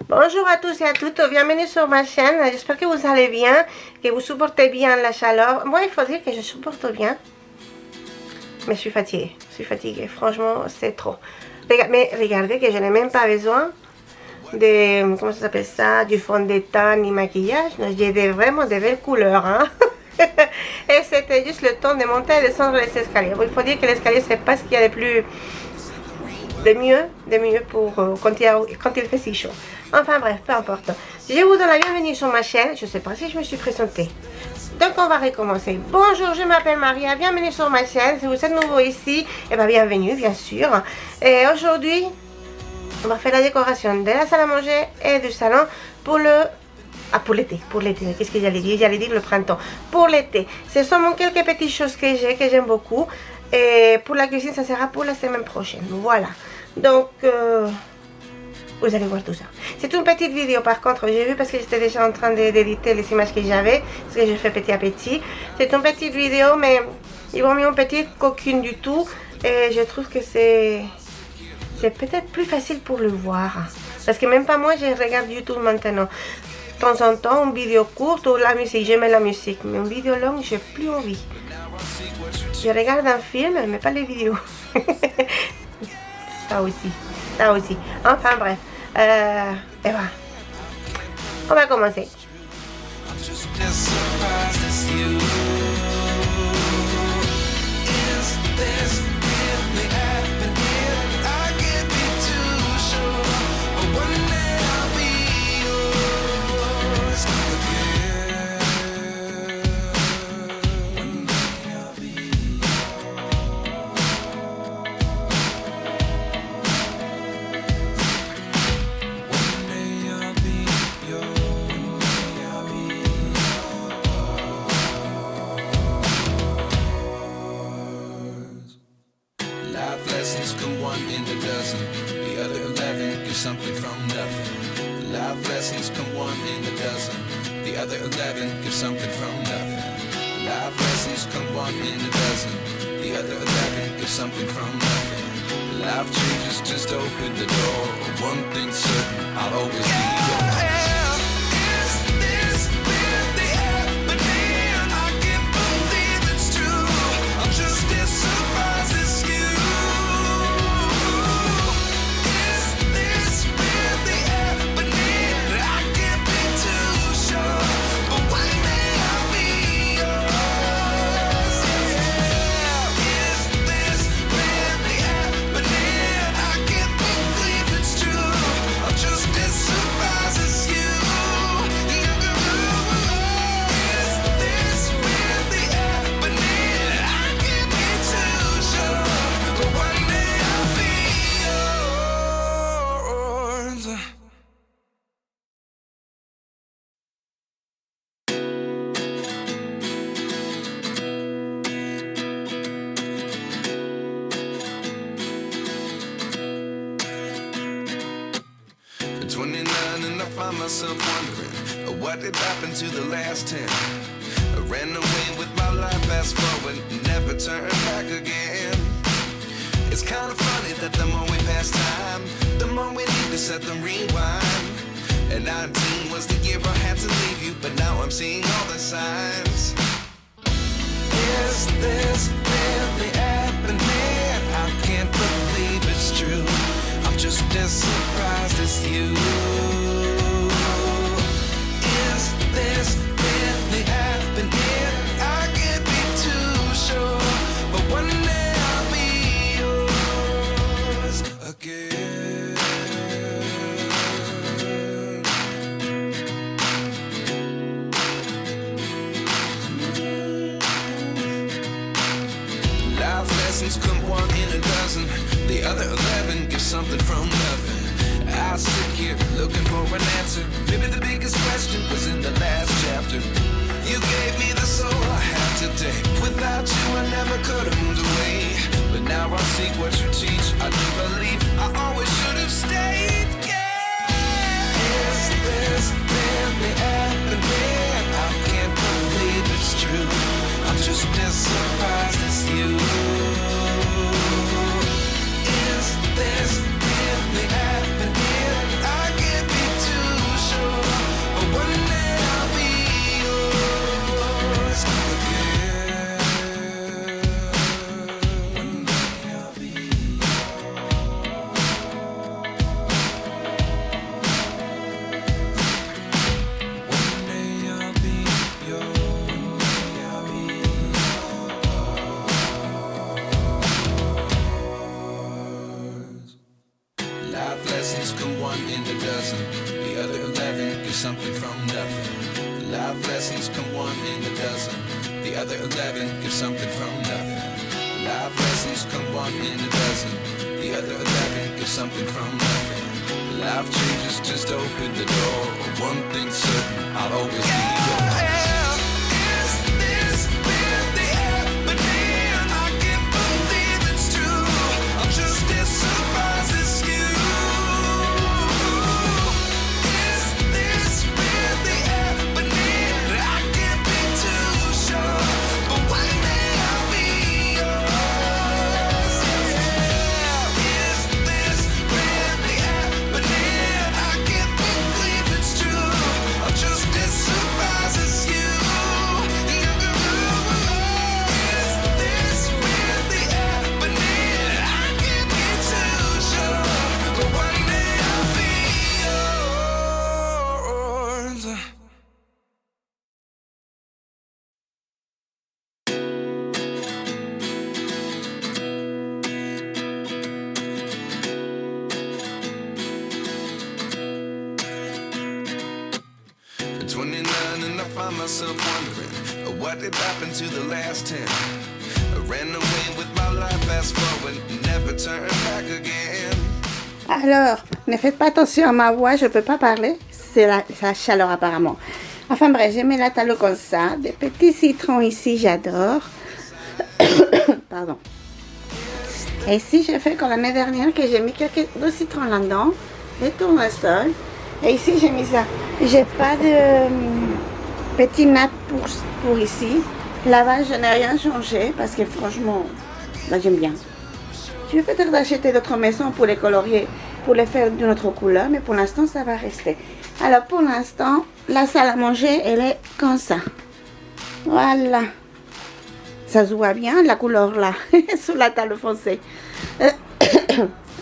Bonjour à tous et à toutes, bienvenue sur ma chaîne. J'espère que vous allez bien, que vous supportez bien la chaleur. Moi, il faut dire que je supporte bien, mais je suis fatiguée, franchement, c'est trop. Mais regardez que je n'ai même pas besoin de, comment ça s'appelle ça, du fond de teint ni maquillage. J'ai vraiment de belles couleurs, hein. Et c'était juste le temps de monter et descendre les escaliers. Bon, il faut dire que l'escalier, c'est pas ce qu'il y a de mieux pour quand il fait si chaud. Enfin bref, peu importe. Je vous donne la bienvenue sur ma chaîne. Je sais pas si je me suis présentée. Donc on va recommencer. Bonjour, je m'appelle Maria. Bienvenue sur ma chaîne. Si vous êtes nouveau ici, eh bien bienvenue, bien sûr. Et aujourd'hui, on va faire la décoration de la salle à manger et du salon pour le... Ah, pour l'été, qu'est-ce que j'allais dire? J'allais dire le printemps. Pour l'été, ce sont quelques petites choses que j'aime beaucoup. Et pour la cuisine, ça sera pour la semaine prochaine. Voilà. Donc, vous allez voir tout ça. C'est une petite vidéo par contre, j'ai vu parce que j'étais déjà en train d'éditer les images que j'avais. Ce que je fais petit à petit. C'est une petite vidéo, mais ils m'ont mis une petite qu'aucune du tout. Et je trouve que c'est peut-être plus facile pour le voir. Parce que même pas moi, je regarde YouTube maintenant. De temps en temps, une vidéo courte ou la musique, j'aime la musique, mais une vidéo longue, j'ai plus envie. Je regarde un film, mais pas les vidéos. ça aussi. Enfin bref, et voilà. On va commencer. Something from nothing. Life lessons come one in a dozen. The other 11 give something from nothing. Life lessons come one in a dozen. The other 11 give something from nothing. Life changes just open the door. One thing's certain, I'll always be yours. Myself wondering what did happen to the last 10. I ran away with my life, fast forward, never turn back again. It's kind of funny that the more we pass time, the more we need to set the rewind. And 19 was the year I had to leave you, but now I'm seeing all the signs. Is this really happening? I can't believe it's true. I'm just as surprised as you. This really happening? I can't be too sure, but one day I'll be yours again. Life lessons come one in a dozen. The other 11 give something from nothing. I sit here looking for an answer. Maybe the biggest question was in the last chapter. You gave me the soul I have today. Without you I never could have moved away. But now I see what you teach. I do believe I always should have stayed. Yeah. Is this really happening? I can't believe it's true. I'm just as surprised as you. Is this really happening? I can't be too in a dozen. The other 11 get something from nothing. Life lessons come one in a dozen. The other 11 get something from nothing. Life lessons come one in a dozen. The other 11 get something from nothing. Life changes, just open the door. One thing's certain, I'll always be yours. Myself wondering what did happen to the last 10. I ran away with my life, fast forward, never turn back again. Alors, ne faites pas attention à ma voix, je peux pas parler, c'est la chaleur apparemment. Enfin bref, j'ai mis la table comme ça, des petits citrons ici, j'adore. Pardon. Et ici, j'ai fait comme l'année dernière que j'ai mis deux citrons là-dedans, des tournesols. Et ici, j'ai mis ça. J'ai pas de petit nappe pour ici. Là-bas, je n'ai rien changé parce que franchement, là, j'aime bien. Je vais peut-être acheter d'autres maisons pour les colorier, pour les faire d'une autre couleur, mais pour l'instant, ça va rester. Alors, pour l'instant, la salle à manger, elle est comme ça. Voilà. Ça se voit bien, la couleur là, sur la table foncée.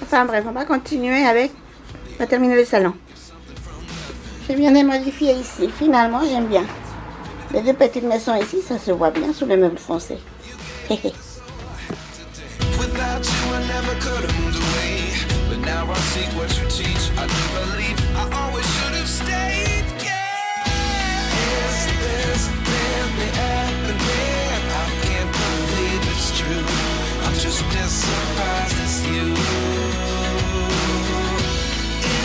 Enfin bref, on va continuer avec... On va terminer le salon. J'ai bien modifié ici. Finalement, j'aime bien. Les deux petites maisons ici, ça se voit bien sur les meubles foncés. Without you, I never could have moved away. But now I see what you teach. I do believe I always should have stayed. Yeah. Is this really happening? I can't believe it's true. I'm just as surprised as you.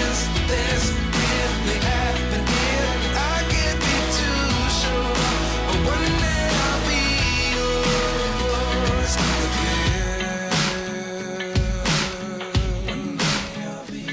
Is this really happening? I can't be too sure. But one day I'll be yours again. One day I'll be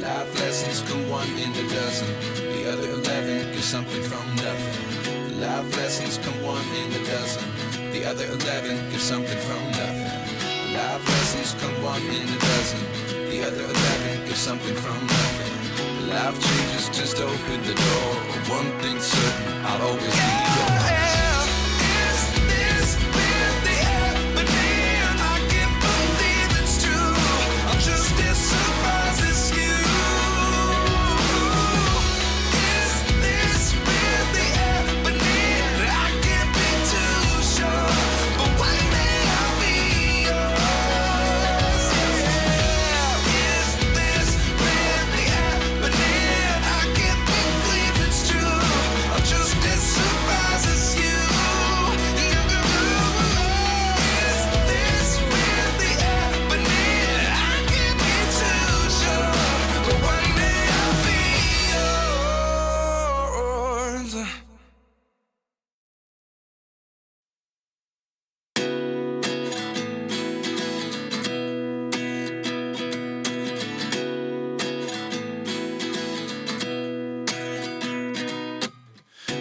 life lessons come one in a dozen. The other 11 get something from nothing. Life lessons come one in a dozen. The other 11 get something from nothing. Life lessons come one in a dozen. The other 11 get something from nothing. Life changes, just open the door. One thing's certain, I'll always be yours.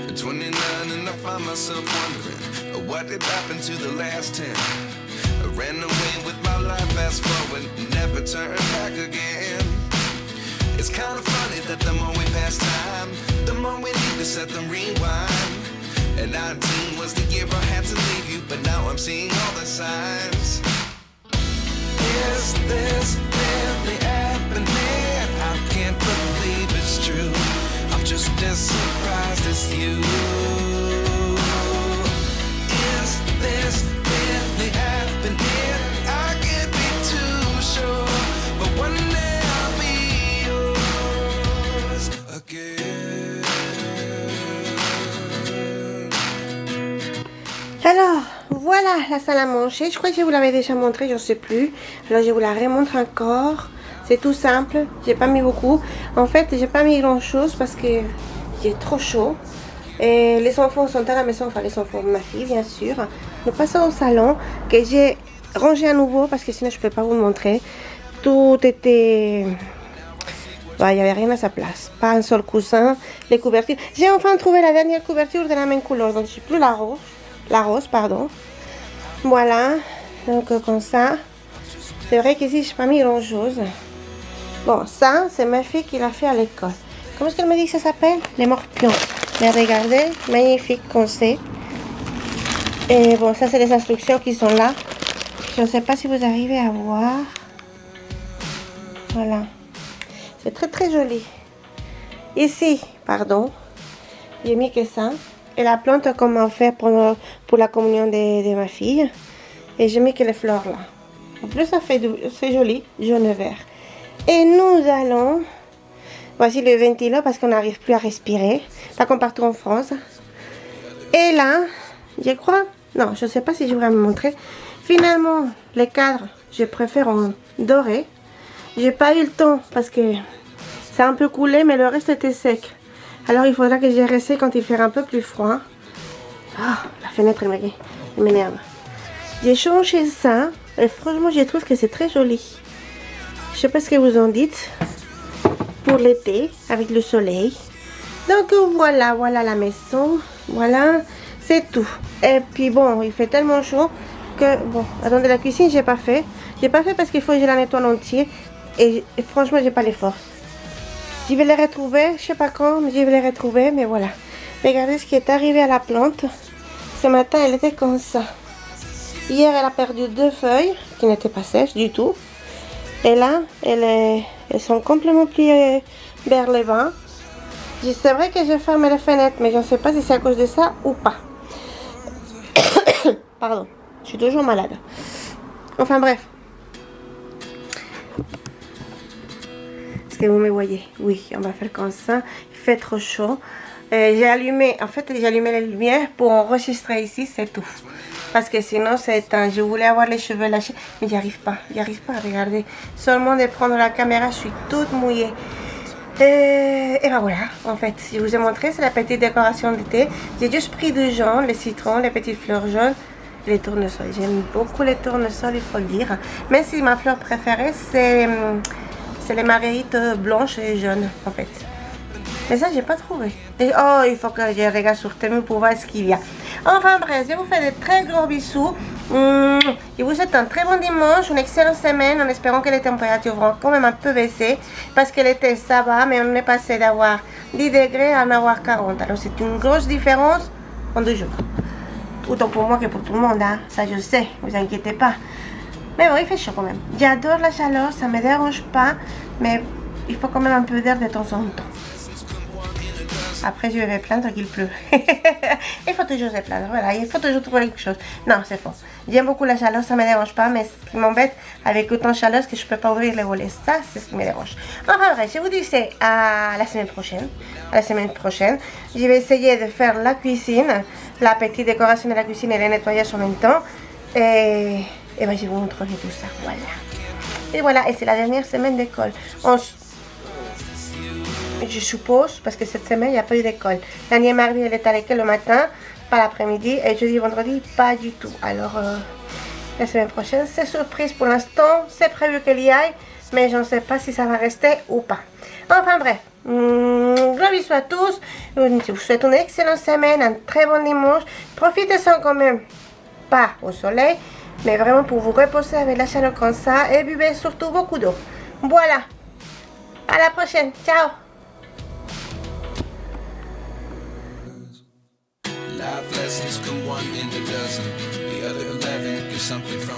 At 29 and I find myself wondering what did happen to the last 10. I ran away with my life, fast forward, never turn back again. It's kind of funny that the more we pass time, the more we need to set them rewind. And 19 was the year I had to leave you, but now I'm seeing all the signs. Is this really happening? just you. Is this really happening? I can't be too sure, but one day I'll be yours again. Alors, voilà la salle à manger. Je crois que je vous l'avais déjà montré, je ne sais plus. Alors, je vous la remontre encore. C'est tout simple. J'ai pas mis beaucoup. En fait, j'ai pas mis grand chose parce que j'ai trop chaud. Et les enfants sont à la maison. Enfin, les enfants de ma fille, bien sûr. Nous passons au salon que j'ai rangé à nouveau parce que sinon, je ne peux pas vous le montrer. Tout était... Bah, il n'y avait rien à sa place. Pas un seul coussin. Les couvertures. J'ai enfin trouvé la dernière couverture de la même couleur. Donc, je n'ai plus la rose, pardon. Voilà. Donc, comme ça. C'est vrai qu'ici, je n'ai pas mis grand chose. Bon, ça, c'est ma fille qui l'a fait à l'école. Comment est-ce qu'elle me dit que ça s'appelle? Les morpions. Mais regardez, magnifique qu'on sait. Et bon, ça, c'est les instructions qui sont là. Je ne sais pas si vous arrivez à voir. Voilà. C'est très, très joli. Ici, pardon, j'ai mis que ça. Et la plante, comment faire pour la communion de ma fille. Et j'ai mis que les fleurs là. En plus, ça fait c'est joli, jaune-vert. Et nous allons... Voici le ventilo parce qu'on n'arrive plus à respirer. Pas comme partout en France. Et là, je crois... Non, je ne sais pas si je vais me montrer. Finalement, les cadres, je préfère en doré. J'ai pas eu le temps parce que ça a un peu coulé, mais le reste était sec. Alors, il faudra que je ressaie quand il fait un peu plus froid. Ah, la fenêtre, elle m'énerve. J'ai changé ça. Et franchement, je trouve que c'est très joli. Je sais pas ce que vous en dites. Pour l'été, avec le soleil. Donc voilà, voilà la maison. Voilà, c'est tout. Et puis bon, il fait tellement chaud que... Bon, attendez, la cuisine, j'ai pas fait. J'ai pas fait parce qu'il faut que je la nettoie en entier. Et franchement, j'ai pas les forces. Je vais les retrouver, je sais pas quand, mais je vais les retrouver. Mais voilà. Regardez ce qui est arrivé à la plante. Ce matin, elle était comme ça. Hier, elle a perdu 2 feuilles qui n'étaient pas sèches du tout. Et là, elles sont complètement pliées vers le bas. C'est vrai que j'ai fermé les fenêtres, mais je ne sais pas si c'est à cause de ça ou pas. Pardon, je suis toujours malade. Enfin bref. Est-ce que vous me voyez? Oui, on va faire comme ça. Il fait trop chaud. J'ai allumé la lumière pour enregistrer ici, c'est tout. Parce que sinon, je voulais avoir les cheveux lâchés, mais j'y arrive pas. J'y arrive pas à regarder. Seulement de prendre la caméra, je suis toute mouillée. Et ben voilà, en fait, je vous ai montré, c'est la petite décoration d'été. J'ai juste pris du jaune, les citrons, les petites fleurs jaunes, les tournesols. J'aime beaucoup les tournesols, il faut le dire. Même si ma fleur préférée, c'est les marguerites blanches et jaunes, en fait. Mais ça, j'ai pas trouvé. Et, oh, il faut que je regarde sur Temu pour voir ce qu'il y a. Enfin bref, je vous fais de très gros bisous. Je vous souhaite un très bon dimanche, une excellente semaine, en espérant que les températures vont quand même un peu baisser. Parce que l'été, ça va, mais on est passé d'avoir 10 degrés à en avoir 40. Alors c'est une grosse différence en 2 jours. Autant pour moi que pour tout le monde, hein. Ça je sais, vous inquiétez pas. Mais bon, il fait chaud quand même. J'adore la chaleur, ça me dérange pas, mais il faut quand même un peu d'air de temps en temps. Après, je vais me plaindre qu'il pleut. Il faut toujours se plaindre, voilà, il faut toujours trouver quelque chose. Non, c'est faux. J'aime beaucoup la chaleur, ça ne me dérange pas, mais ce qui m'embête avec autant de chaleur, c'est que je ne peux pas ouvrir les volets. Ça, c'est ce qui me dérange. Enfin bref, je vous dis c'est à la semaine prochaine. À la semaine prochaine. Je vais essayer de faire la cuisine, la petite décoration de la cuisine et le nettoyage en même temps. Et ben, je vous montrerai tout ça, voilà. Et voilà, et c'est la dernière semaine d'école. Je suppose, parce que cette semaine, il n'y a pas eu d'école. L'année mardi, elle est à l'école le matin, pas l'après-midi, et jeudi, vendredi, pas du tout. Alors, la semaine prochaine, c'est surprise pour l'instant. C'est prévu qu'elle y aille, mais je ne sais pas si ça va rester ou pas. Enfin bref, gros bisous à tous. Je vous souhaite une excellente semaine, un très bon dimanche. Profitez-en quand même, pas au soleil, mais vraiment pour vous reposer avec la chaleur comme ça. Et buvez surtout beaucoup d'eau. Voilà, à la prochaine, ciao. Life lessons come 1 in a dozen. The other 11 get something from